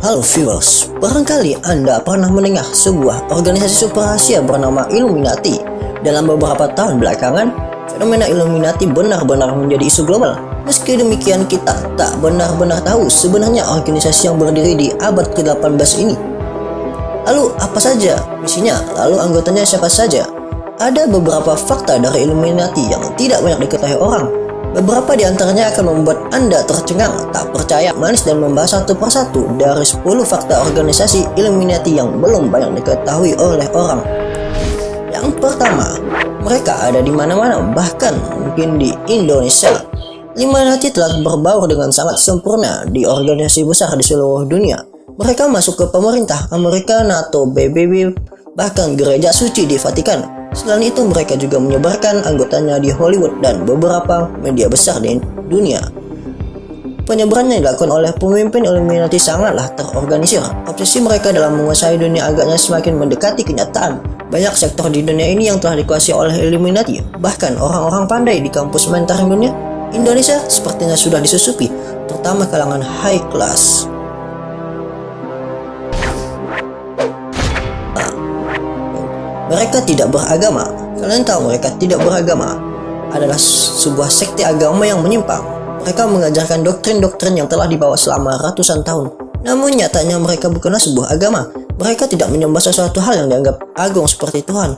Halo viewers, barangkali Anda pernah mendengar sebuah organisasi super rahasia bernama Illuminati. Dalam beberapa tahun belakangan, fenomena Illuminati benar-benar menjadi isu global. Meski demikian, kita tak benar-benar tahu sebenarnya organisasi yang berdiri di abad ke-18 ini. Lalu apa saja misinya? Lalu anggotanya siapa saja? Ada beberapa fakta dari Illuminati yang tidak banyak diketahui orang. Beberapa di antaranya akan membuat Anda tercengang, tak percaya, manis, dan membahas satu persatu dari 10 fakta organisasi Illuminati yang belum banyak diketahui oleh orang. Yang pertama, mereka ada di mana-mana, bahkan mungkin di Indonesia. Illuminati telah berbaur dengan sangat sempurna di organisasi besar di seluruh dunia. Mereka masuk ke pemerintah Amerika, NATO, PBB, bahkan gereja suci di Vatikan. Selain itu, mereka juga menyebarkan anggotanya di Hollywood dan beberapa media besar di dunia. Penyebaran yang dilakukan oleh pemimpin Illuminati sangatlah terorganisir. Obsesi mereka dalam menguasai dunia agaknya semakin mendekati kenyataan. Banyak sektor di dunia ini yang telah dikuasai oleh Illuminati. Bahkan orang-orang pandai di kampus mentoring dunia Indonesia sepertinya sudah disusupi, terutama kalangan high class. Mereka tidak beragama. Kalian tahu mereka tidak beragama adalah sebuah sekte agama yang menyimpang. Mereka mengajarkan doktrin-doktrin yang telah dibawa selama ratusan tahun. Namun nyatanya mereka bukanlah sebuah agama. Mereka tidak menyembah sesuatu hal yang dianggap agung seperti Tuhan.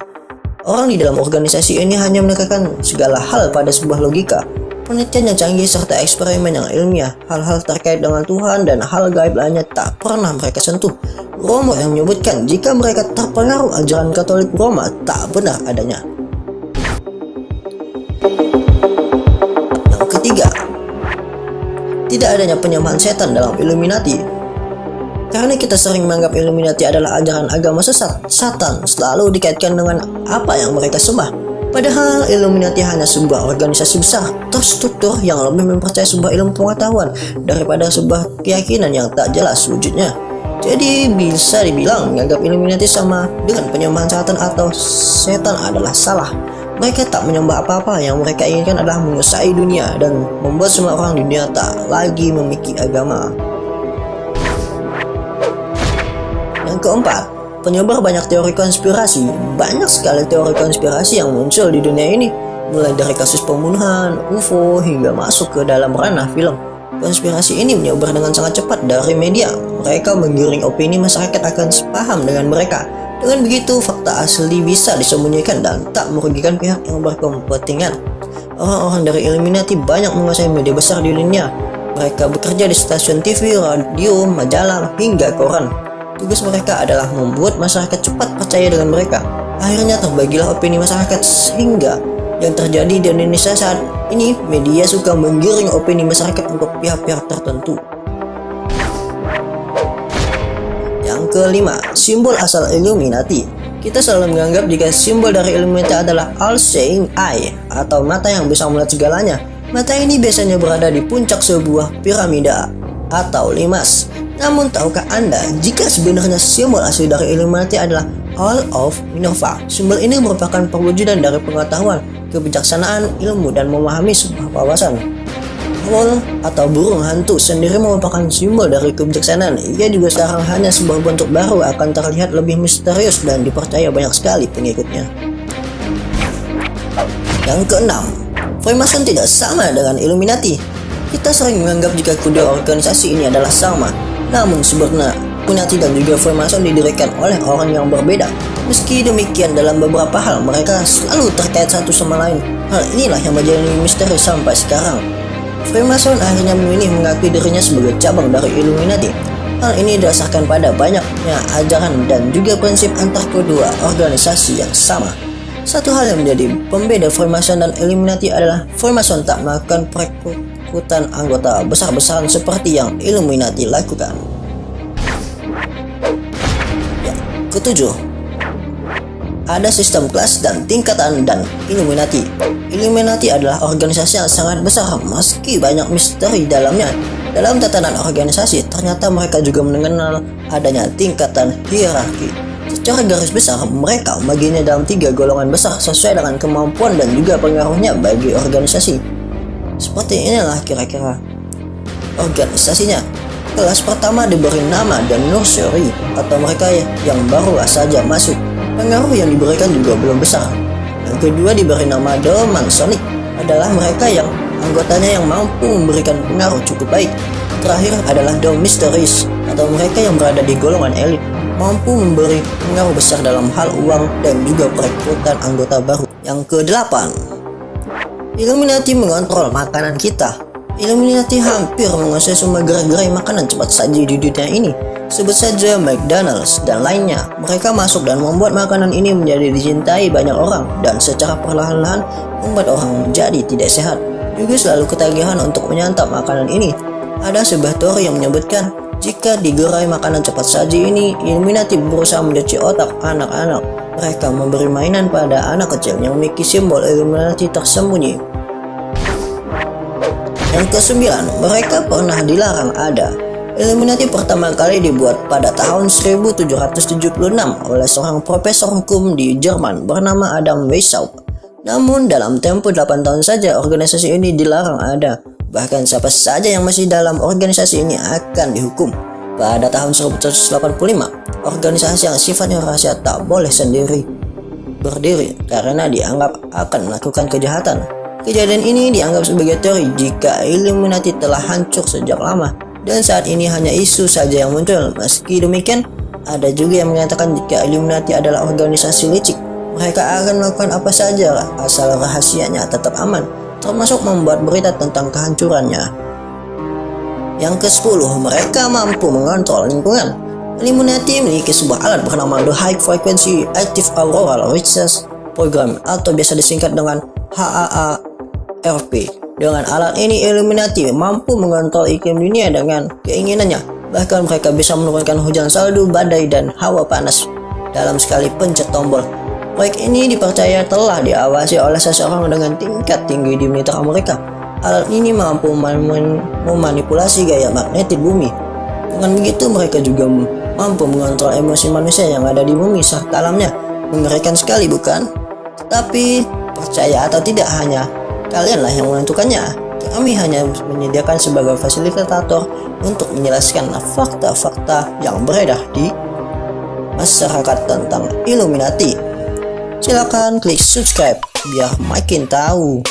Orang di dalam organisasi ini hanya menekankan segala hal pada sebuah logika, penelitian yang canggih, serta eksperimen yang ilmiah. Hal-hal terkait dengan Tuhan dan hal gaib lainnya tak pernah mereka sentuh. Rumor yang menyebutkan jika mereka terpengaruh ajaran Katolik Roma tak benar adanya. Yang ketiga, tidak adanya penyembahan setan dalam Illuminati. Karena kita sering menganggap Illuminati adalah ajaran agama sesat, Satan selalu dikaitkan dengan apa yang mereka sembah. Padahal Illuminati hanya sebuah organisasi besar, terstruktur yang lebih mempercayai sebuah ilmu pengetahuan daripada sebuah keyakinan yang tak jelas wujudnya. Jadi bisa dibilang menganggap Illuminati sama dengan penyembahan setan adalah salah. Mereka tak menyembah apa-apa, yang mereka inginkan adalah menguasai dunia dan membuat semua orang di dunia tak lagi memiliki agama. Yang keempat, penyebar banyak teori konspirasi. Banyak sekali teori konspirasi yang muncul di dunia ini, mulai dari kasus pembunuhan, UFO, hingga masuk ke dalam ranah film. Konspirasi ini menyebar dengan sangat cepat dari media. Mereka menggiring opini masyarakat akan sepaham dengan mereka. Dengan begitu, fakta asli bisa disembunyikan dan tak merugikan pihak yang berkepentingan. Orang-orang dari Illuminati banyak menguasai media besar di dunia. Mereka bekerja di stasiun TV, radio, majalah, hingga koran. Tugas mereka adalah membuat masyarakat cepat percaya dengan mereka. Akhirnya terbagilah opini masyarakat, sehingga yang terjadi di Indonesia saat ini, media suka menggiring opini masyarakat untuk pihak-pihak tertentu. Yang kelima, simbol asal Illuminati. Kita selalu menganggap jika simbol dari Illuminati adalah all-seeing eye, atau mata yang bisa melihat segalanya. Mata ini biasanya berada di puncak sebuah piramida atau limas. Namun tahukah Anda jika sebenarnya simbol asli dari Illuminati adalah All of Minerva? Simbol ini merupakan perwujudan dari pengetahuan, kebijaksanaan, ilmu, dan memahami sebuah wawasan. Owl atau burung hantu sendiri merupakan simbol dari kebijaksanaan. Ia juga sekarang hanya sebuah bentuk baru, akan terlihat lebih misterius dan dipercaya banyak sekali pengikutnya. Yang keenam, Freemason tidak sama dengan Illuminati. Kita sering menganggap jika kedua organisasi ini adalah sama. Namun sebenarnya Illuminati dan juga Freemason didirikan oleh orang yang berbeda. Meski demikian, dalam beberapa hal mereka selalu terkait satu sama lain. Hal inilah yang menjadi misteri sampai sekarang. Freemason akhirnya memilih mengakui dirinya sebagai cabang dari Illuminati. Hal ini didasarkan pada banyaknya ajaran dan juga prinsip antar kedua organisasi yang sama. Satu hal yang menjadi pembeda Freemason dan Illuminati adalah Freemason tak melakukan perekrutan anggota besar-besaran seperti yang Illuminati lakukan. Ketujuh, ada sistem kelas dan tingkatan dan Illuminati. Illuminati adalah organisasi yang sangat besar, meski banyak misteri dalamnya. Dalam tatanan organisasi, ternyata mereka juga mengenal adanya tingkatan hierarki. Secara garis besar, mereka membaginya dalam 3 golongan besar sesuai dengan kemampuan dan juga pengaruhnya bagi organisasi. Seperti inilah kira-kira organisasinya. Kelas pertama diberi nama The Nursery atau mereka yang baru saja masuk. Pengaruh yang diberikan juga belum besar. Yang kedua diberi nama The Masonic, adalah mereka yang anggotanya yang mampu memberikan pengaruh cukup baik. Terakhir adalah The Mysteries atau mereka yang berada di golongan elit, mampu memberi pengaruh besar dalam hal uang dan juga perekrutan anggota baru. Yang kedelapan, Illuminati mengontrol makanan kita. Illuminati hampir menguasai semua gerai-gerai makanan cepat saji di dunia ini. Sebut saja McDonald's dan lainnya. Mereka masuk dan membuat makanan ini menjadi dicintai banyak orang dan secara perlahan-lahan membuat orang menjadi tidak sehat. Juga selalu ketagihan untuk menyantap makanan ini. Ada sebuah teori yang menyebutkan jika di gerai makanan cepat saji ini, Illuminati berusaha mencuci otak anak-anak. Mereka memberi mainan pada anak kecil yang memiliki simbol Illuminati tersembunyi. Yang kesembilan, mereka pernah dilarang ada. Illuminati pertama kali dibuat pada tahun 1776 oleh seorang profesor hukum di Jerman bernama Adam Weishaupt. Namun dalam tempo 8 tahun saja organisasi ini dilarang ada. Bahkan siapa saja yang masih dalam organisasi ini akan dihukum. Pada tahun 1985, organisasi yang sifatnya rahasia tak boleh berdiri karena dianggap akan melakukan kejahatan. Kejadian ini dianggap sebagai teori jika Illuminati telah hancur sejak lama dan saat ini hanya isu saja yang muncul. Meski demikian, ada juga yang mengatakan jika Illuminati adalah organisasi licik, mereka akan melakukan apa saja asal rahasianya tetap aman, termasuk membuat berita tentang kehancurannya. Yang ke-10, mereka mampu mengontrol lingkungan. Illuminati memiliki sebuah alat bernama The High Frequency Active Auroral Research Program atau biasa disingkat dengan HAARP. Dengan alat ini, Illuminati mampu mengontrol iklim dunia dengan keinginannya. Bahkan mereka bisa menurunkan hujan salju, badai, dan hawa panas dalam sekali pencet tombol. Proyek ini dipercaya telah diawasi oleh seseorang dengan tingkat tinggi di militer Amerika. Alat ini mampu memanipulasi gaya magnetik bumi. Dengan begitu, mereka juga mampu mengontrol emosi manusia yang ada di bumi serta alamnya. Mengerikan sekali, bukan? Tapi percaya atau tidak, hanya kalianlah yang menentukannya. Kami hanya menyediakan sebagai fasilitator untuk menjelaskan fakta-fakta yang beredar di masyarakat tentang Illuminati. Silakan klik subscribe biar makin tahu.